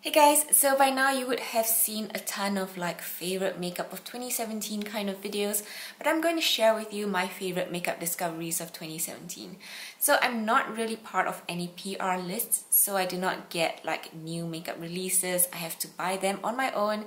Hey guys, so by now you would have seen a ton of favorite makeup of 2017 kind of videos, but I'm going to share with you my favorite makeup discoveries of 2017. So I'm not really part of any PR lists, so I do not get new makeup releases. I have to buy them on my own,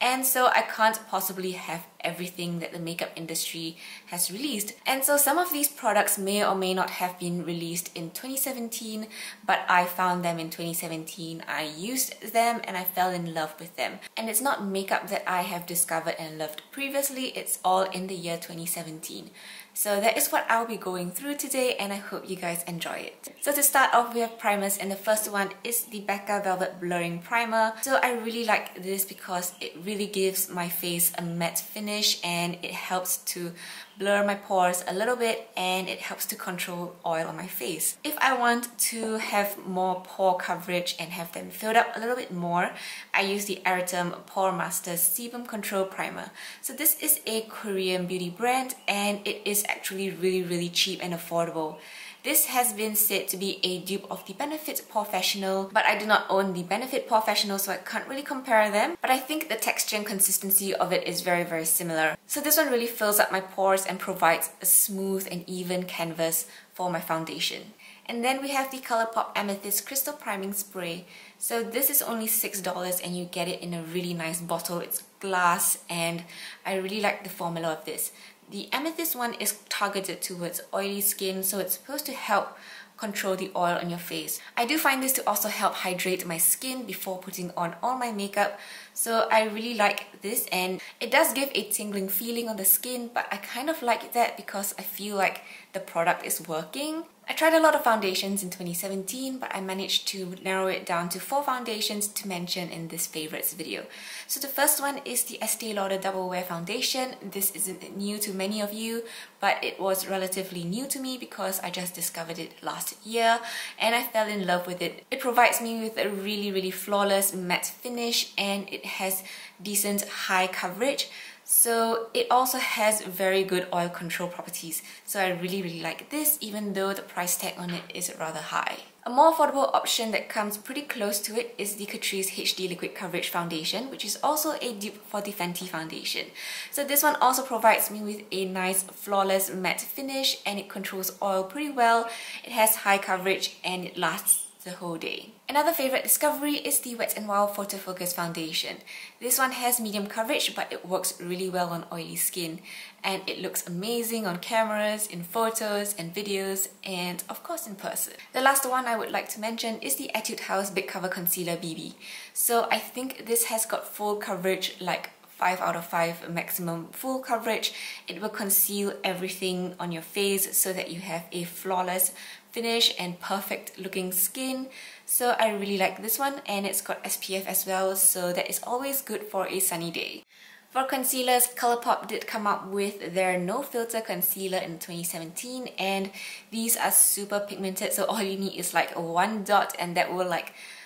and so I can't possibly have everything that the makeup industry has released. And so some of these products may or may not have been released in 2017, but I found them in 2017. I used them and I fell in love with them. And it's not makeup that I have discovered and loved previously, it's all in the year 2017. So that is what I'll be going through today, and I hope you guys enjoy it. So to start off, we have primers, and the first one is the Becca Velvet Blurring Primer. So I really like this because it really gives my face a matte finish and it helps to blur my pores a little bit, and it helps to control oil on my face. If I want to have more pore coverage and have them filled up a little bit more, I use the Aritum Pore Master Sebum Control Primer. So this is a Korean beauty brand and it is actually really cheap and affordable. This has been said to be a dupe of the Benefit Professional, but I do not own the Benefit Professional, so I can't really compare them. But I think the texture and consistency of it is very similar. So this one really fills up my pores and provides a smooth and even canvas for my foundation. And then we have the Colourpop Amethyst Crystal Priming Spray. So this is only $6 and you get it in a really nice bottle. It's glass and I really like the formula of this. The Amethyst one is targeted towards oily skin, so it's supposed to help control the oil on your face. I do find this to also help hydrate my skin before putting on all my makeup, so I really like this, and it does give a tingling feeling on the skin, but I kind of like that because I feel like the product is working. I tried a lot of foundations in 2017, but I managed to narrow it down to 4 foundations to mention in this favorites video. So the first one is the Estee Lauder Double Wear Foundation. This isn't new to many of you, but it was relatively new to me because I just discovered it last year and I fell in love with it. It provides me with a really flawless matte finish, and it has decent high coverage. So it also has very good oil control properties. So I really like this, even though the price tag on it is rather high. A more affordable option that comes pretty close to it is the Catrice HD Liquid Coverage Foundation, which is also a dupe for the Fenty foundation. So this one also provides me with a nice flawless matte finish, and it controls oil pretty well. It has high coverage and it lasts the whole day. Another favorite discovery is the Wet n Wild Photofocus Foundation. This one has medium coverage, but it works really well on oily skin, and it looks amazing on cameras, in photos and videos, and of course in person. The last one I would like to mention is the Etude House Big Cover Concealer BB. So I think this has got full coverage, like 5 out of 5 maximum full coverage. It will conceal everything on your face so that you have a flawless finish and perfect looking skin. So I really like this one, and it's got SPF as well, so that is always good for a sunny day. For concealers, Colourpop did come up with their No Filter Concealer in 2017, and these are super pigmented, so all you need is one dot and that will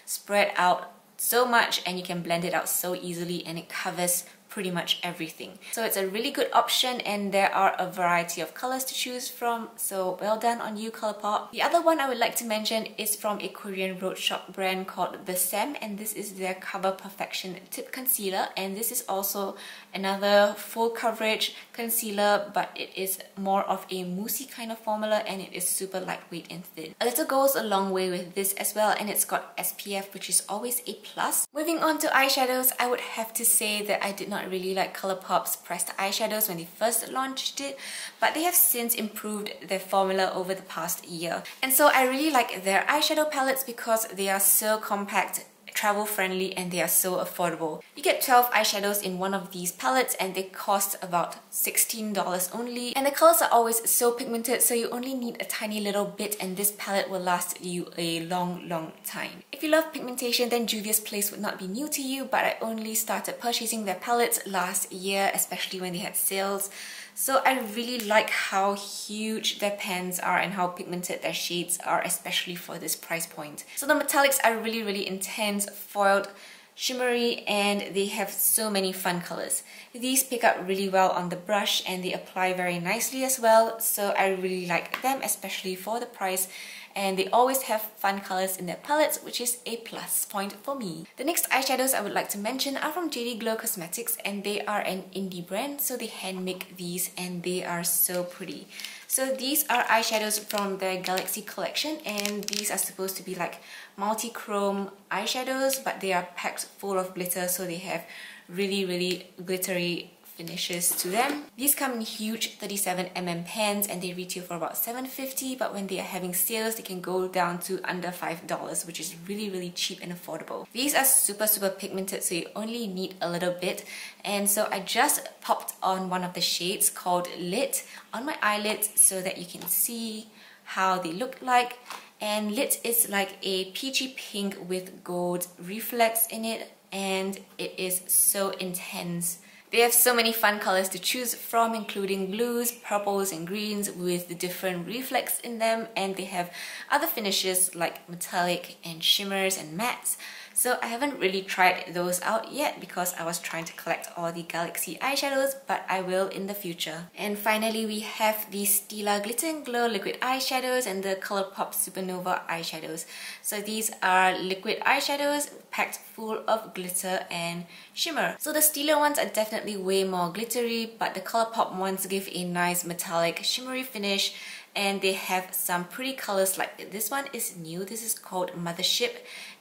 spread out so much, and you can blend it out so easily, and it covers pretty much everything. So it's a really good option, and there are a variety of colors to choose from, so well done on you, Colourpop. The other one I would like to mention is from a Korean road shop brand called the Saem, and this is their Cover Perfection Tip Concealer, and this is also another full coverage concealer, but it is more of a moussey kind of formula, and it is super lightweight and thin. A little goes a long way with this as well, and it's got SPF, which is always a plus. Moving on to eyeshadows, I would have to say that I did not really like Colourpop's pressed eyeshadows when they first launched it, but they have since improved their formula over the past year. And so I really like their eyeshadow palettes because they are so compact, travel friendly, and they are so affordable. You get 12 eyeshadows in one of these palettes, and they cost about $16 only, and the colors are always so pigmented, so you only need a tiny little bit, and this palette will last you a long time. If you love pigmentation, then Juvia's Place would not be new to you, but I only started purchasing their palettes last year, especially when they had sales. So I really like how huge their pans are and how pigmented their shades are, especially for this price point. So the metallics are really intense, foiled, shimmery, and they have so many fun colors. These pick up really well on the brush and they apply very nicely as well, so I really like them, especially for the price. and they always have fun colors in their palettes, which is a plus point for me. The next eyeshadows I would like to mention are from JD Glow Cosmetics, and they are an indie brand, so they hand make these and they are so pretty. So these are eyeshadows from their Galaxy collection, and these are supposed to be like multi-chrome eyeshadows, but they are packed full of glitter, so they have really glittery finishes to them. These come in huge 37mm pans and they retail for about $7.50, but when they are having sales they can go down to under $5, which is really cheap and affordable. These are super pigmented, so you only need a little bit, and so I just popped on one of the shades called Lit on my eyelids so that you can see how they look like. And Lit is like a peachy pink with gold reflex in it, and it is so intense. They have so many fun colors to choose from, including blues, purples and greens with the different reflex in them, and they have other finishes like metallic and shimmers and mattes. So I haven't really tried those out yet because I was trying to collect all the Galaxy eyeshadows, but I will in the future. And finally we have the Stila Glitter and Glow liquid eyeshadows and the Colourpop Supernova eyeshadows. So these are liquid eyeshadows packed full of glitter and shimmer. So the Stila ones are definitely way more glittery, but the Colourpop ones give a nice metallic shimmery finish, and they have some pretty colors. Like this one is new, this is called Mothership,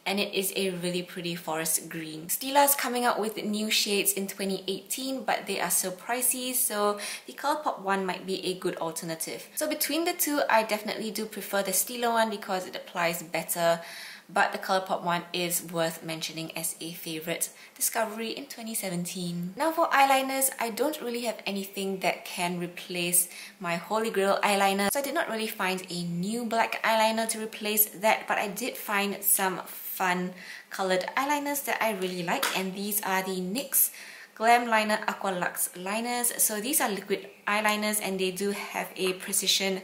and it is a really pretty forest green. Stila is coming out with new shades in 2018, but they are so pricey, so the Colourpop one might be a good alternative. So between the two, I definitely do prefer the Stila one because it applies better, but the Colourpop one is worth mentioning as a favorite discovery in 2017. Now for eyeliners, I don't really have anything that can replace my Holy Grail eyeliner, so I did not really find a new black eyeliner to replace that, but I did find some fun colored eyeliners that I really like, and these are the NYX Glam Liner Aqua Luxe liners. So these are liquid eyeliners and they do have a precision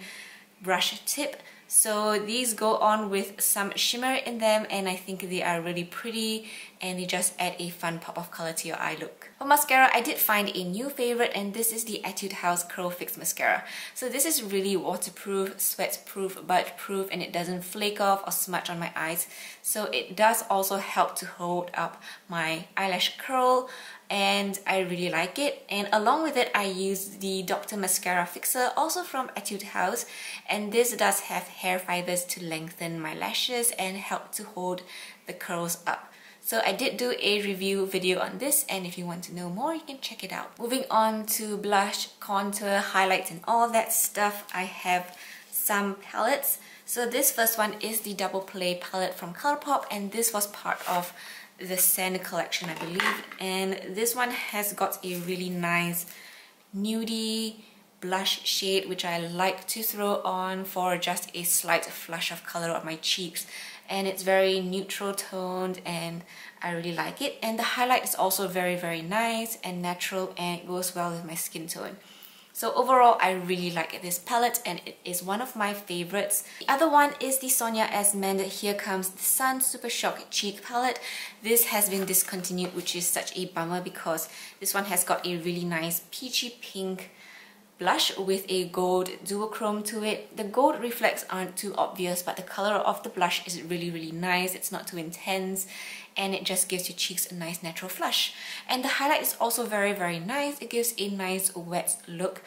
brush tip. So these go on with some shimmer in them, and I think they are really pretty and they just add a fun pop of color to your eye look. For mascara, I did find a new favorite, and this is the Etude House Curl Fix Mascara. So this is really waterproof, sweat-proof, bud-proof, and it doesn't flake off or smudge on my eyes. So it does also help to hold up my eyelash curl, and I really like it. And along with it, I used the Dr. Mascara Fixer, also from Etude House, and this does have hair fibers to lengthen my lashes and help to hold the curls up. So I did do a review video on this, and if you want to know more, you can check it out. Moving on to blush, contour, highlights and all that stuff, I have some palettes. So this first one is the Double Play palette from Colourpop, and this was part of the Sand collection, I believe. And this one has got a really nice nudie blush shade, which I like to throw on for just a slight flush of color on my cheeks. And it's very neutral toned and I really like it. And the highlight is also very nice and natural, and it goes well with my skin tone. So overall, I really like this palette and it is one of my favorites. The other one is the Sonia Esmond Here Comes the Sun Super Shock Cheek palette. This has been discontinued, which is such a bummer because this one has got a really nice peachy pink blush with a gold duochrome to it. The gold reflex aren't too obvious, but the color of the blush is really nice. It's not too intense and it just gives your cheeks a nice natural flush. And the highlight is also very nice. It gives a nice wet look.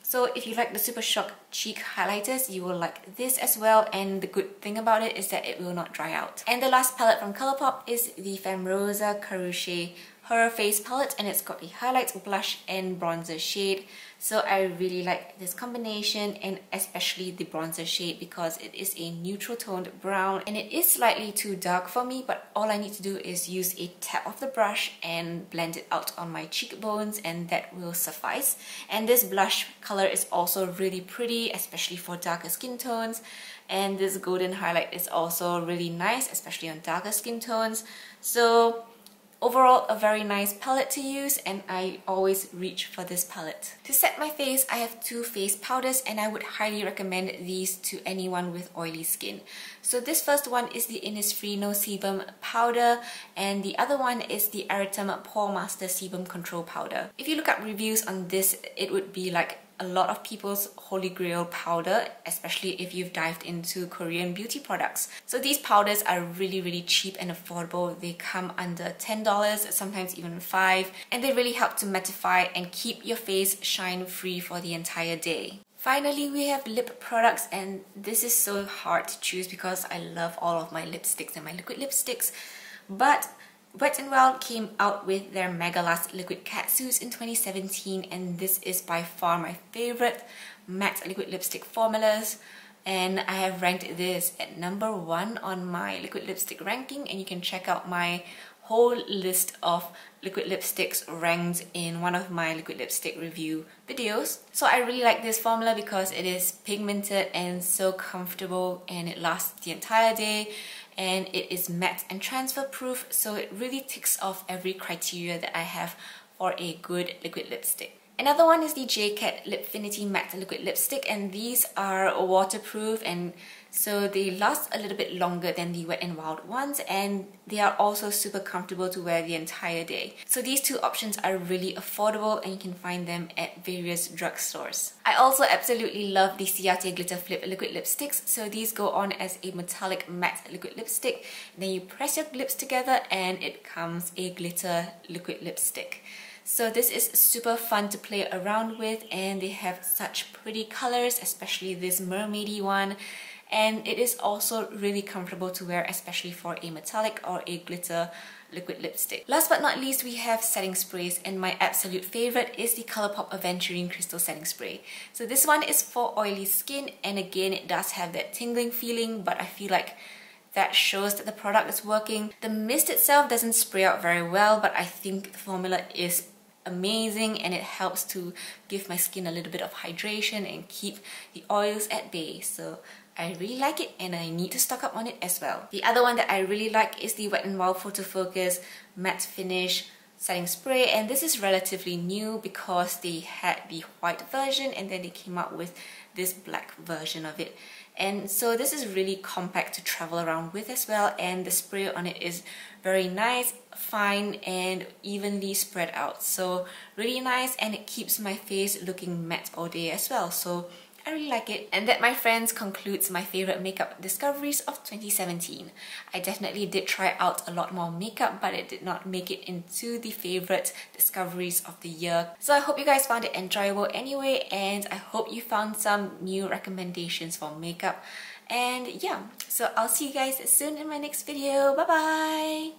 So if you like the Super Shock cheek highlighters, you will like this as well, and the good thing about it is that it will not dry out. And the last palette from Colourpop is the Femme Rosa Caruche Her Face palette, and it's got a highlight, blush and bronzer shade. So I really like this combination, and especially the bronzer shade because it is a neutral toned brown and it is slightly too dark for me, but all I need to do is use a tap of the brush and blend it out on my cheekbones and that will suffice. And this blush color is also really pretty, especially for darker skin tones, and this golden highlight is also really nice, especially on darker skin tones. So overall, a very nice palette to use, and I always reach for this palette. To set my face, I have two face powders, and I would highly recommend these to anyone with oily skin. So this first one is the Innisfree No Sebum powder, and the other one is the Aritum Pore Master Sebum Control powder. If you look up reviews on this, it would be like a lot of people's holy grail powder, especially if you've dived into Korean beauty products. So these powders are really cheap and affordable. They come under $10, sometimes even $5, and they really help to mattify and keep your face shine free for the entire day. Finally, we have lip products, and this is so hard to choose because I love all of my lipsticks and my liquid lipsticks, but Wet n Wild came out with their Mega Last Liquid Catsuits in 2017, and this is by far my favorite matte liquid lipstick formulas, and I have ranked this at number 1 on my liquid lipstick ranking, and you can check out my whole list of liquid lipsticks ranked in one of my liquid lipstick review videos. So I really like this formula because it is pigmented and so comfortable, and it lasts the entire day, and it is matte and transfer proof, so it really ticks off every criteria that I have for a good liquid lipstick. Another one is the JCat Lipfinity Matte Liquid Lipstick, and these are waterproof, and so they last a little bit longer than the Wet n Wild ones, and they are also super comfortable to wear the entire day. So these two options are really affordable, and you can find them at various drugstores. I also absolutely love the Ciate Glitter Flip liquid lipsticks. So these go on as a metallic matte liquid lipstick, then you press your lips together and it becomes a glitter liquid lipstick. So this is super fun to play around with, and they have such pretty colors, especially this mermaidy one, and it is also really comfortable to wear, especially for a metallic or a glitter liquid lipstick. Last but not least, we have setting sprays, and my absolute favorite is the Colourpop Aventurine Crystal Setting Spray. So this one is for oily skin, and again it does have that tingling feeling, but I feel like that shows that the product is working. The mist itself doesn't spray out very well, but I think the formula is amazing, and it helps to give my skin a little bit of hydration and keep the oils at bay. So I really like it, and I need to stock up on it as well. The other one that I really like is the Wet n Wild Photofocus Matte Finish Setting Spray, and this is relatively new because they had the white version and then they came out with this black version of it. And so this is really compact to travel around with as well, and the spray on it is very nice, fine, and evenly spread out. So really nice, and it keeps my face looking matte all day as well. So I really like it. And that, my friends, concludes my favorite makeup discoveries of 2017. I definitely did try out a lot more makeup, but it did not make it into the favorite discoveries of the year. So I hope you guys found it enjoyable anyway, and I hope you found some new recommendations for makeup. And yeah, so I'll see you guys soon in my next video. Bye bye!